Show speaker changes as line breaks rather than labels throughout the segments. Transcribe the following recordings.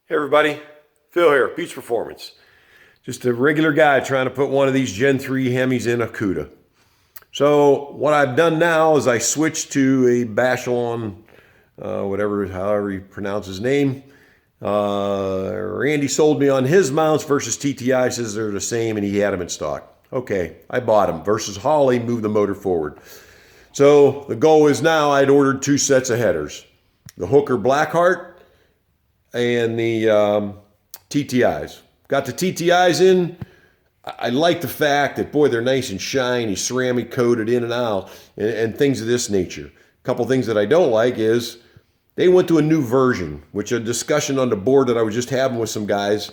Hey everybody, Phil here, Beach Performance. Just a regular guy trying to put one of these Gen 3 Hemis in a CUDA. So what I've done now is I switched to a Bachelon, however you pronounce his name. Randy sold me on his mounts versus TTI, says they're the same and he had them in stock. Okay, I bought them versus Holly, moved the motor forward. So the goal is now I'd ordered 2 sets of headers. The Hooker Blackheart and the TTIs. Got the TTIs in. I like the fact that, boy, they're nice and shiny, ceramic coated in and out, and things of this nature. A couple things that I don't like is they went to a new version, which a discussion on the board that I was just having with some guys,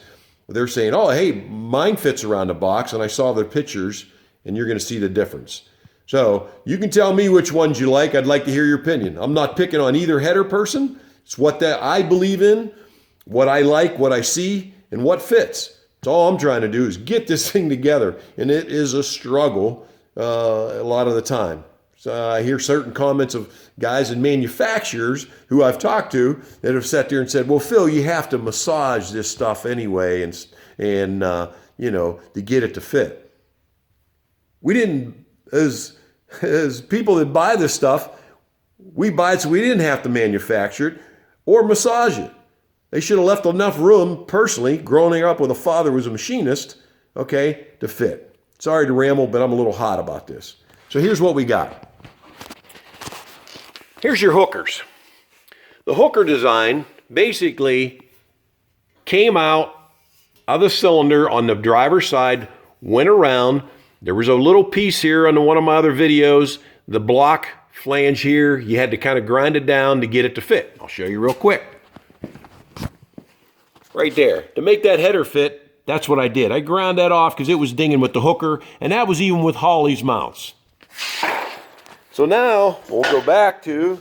they're saying, oh, hey, mine fits around the box, and I saw their pictures, and you're going to see the difference. So you can tell me which ones you like. I'd like to hear your opinion. I'm not picking on either header person. It's what that I believe in, what I like, what I see, and what fits. That's all I'm trying to do is get this thing together, and it is a struggle a lot of the time. So I hear certain comments of guys and manufacturers who I've talked to that have sat there and said, well, Phil, you have to massage this stuff anyway and to get it to fit. We didn't, as people that buy this stuff, we buy it so we didn't have to manufacture it or massage it. They should have left enough room, personally, growing up with a father who was a machinist, okay, to fit. Sorry to ramble, but I'm a little hot about this. So here's what we got. Here's your hookers. The hooker design basically came out of the cylinder on the driver's side, went around. There was a little piece here on one of my other videos, the block flange here. You had to kind of grind it down to get it to fit. I'll show you real quick. Right there. To make that header fit, that's what I did. I ground that off because it was dinging with the hooker, and that was even with Holly's mounts. So now we'll go back to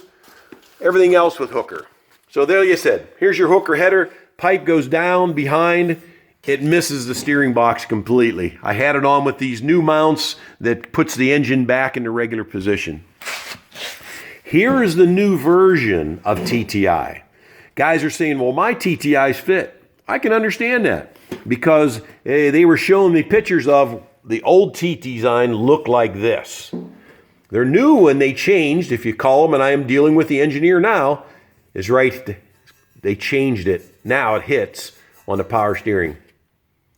everything else with hooker. So there you said, here's your hooker header. Pipe goes down behind. It misses the steering box completely. I had it on with these new mounts that puts the engine back into regular position. Here is the new version of TTI. Guys are saying, well, my TTIs fit. I can understand that because they were showing me pictures of the old TT design look like this. They're new when they changed, if you call them, and I am dealing with the engineer now, is right, they changed it. Now it hits on the power steering.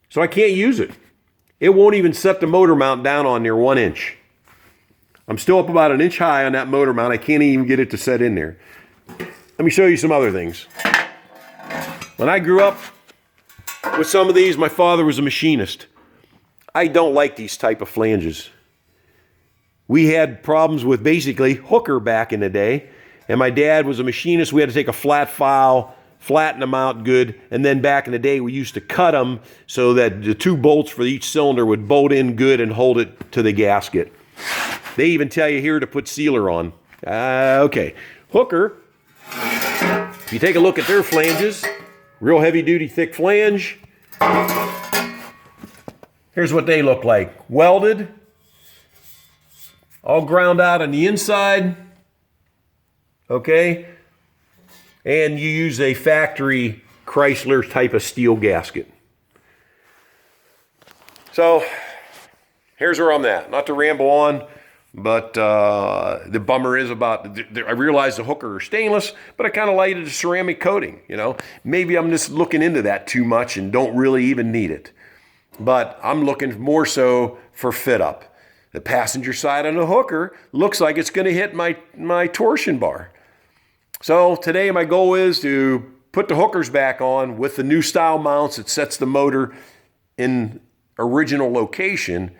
So I can't use it. It won't even set the motor mount down on near 1 inch. I'm still up about 1 inch high on that motor mount. I can't even get it to set in there. Let me show you some other things. When I grew up with some of these, my father was a machinist. I don't like these type of flanges. We had problems with basically hooker back in the day, and my dad was a machinist. We had to take a flat file, flatten them out good, and then back in the day we used to cut them so that the 2 bolts for each cylinder would bolt in good and hold it to the gasket. They even tell you here to put sealer on. Okay, hooker. If you take a look at their flanges, real heavy duty thick flange. Here's what they look like. Welded, all ground out on the inside, okay? And you use a factory Chrysler type of steel gasket. So here's where I'm at. Not to ramble on, but the bummer is about, I realize the hooker are stainless, but I kind of like the ceramic coating, you know. Maybe I'm just looking into that too much and don't really even need it. But I'm looking more so for fit up. The passenger side on the hooker looks like it's going to hit my torsion bar. So today my goal is to put the hookers back on with the new style mounts that sets the motor in original location.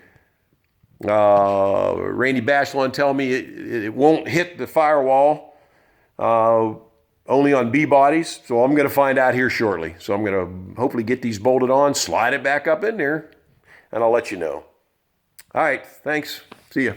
Randy Bachelon telling me it won't hit the firewall, only on B bodies. So I'm going to find out here shortly. So I'm going to hopefully get these bolted on, slide it back up in there, and I'll let you know. All right, thanks. See ya.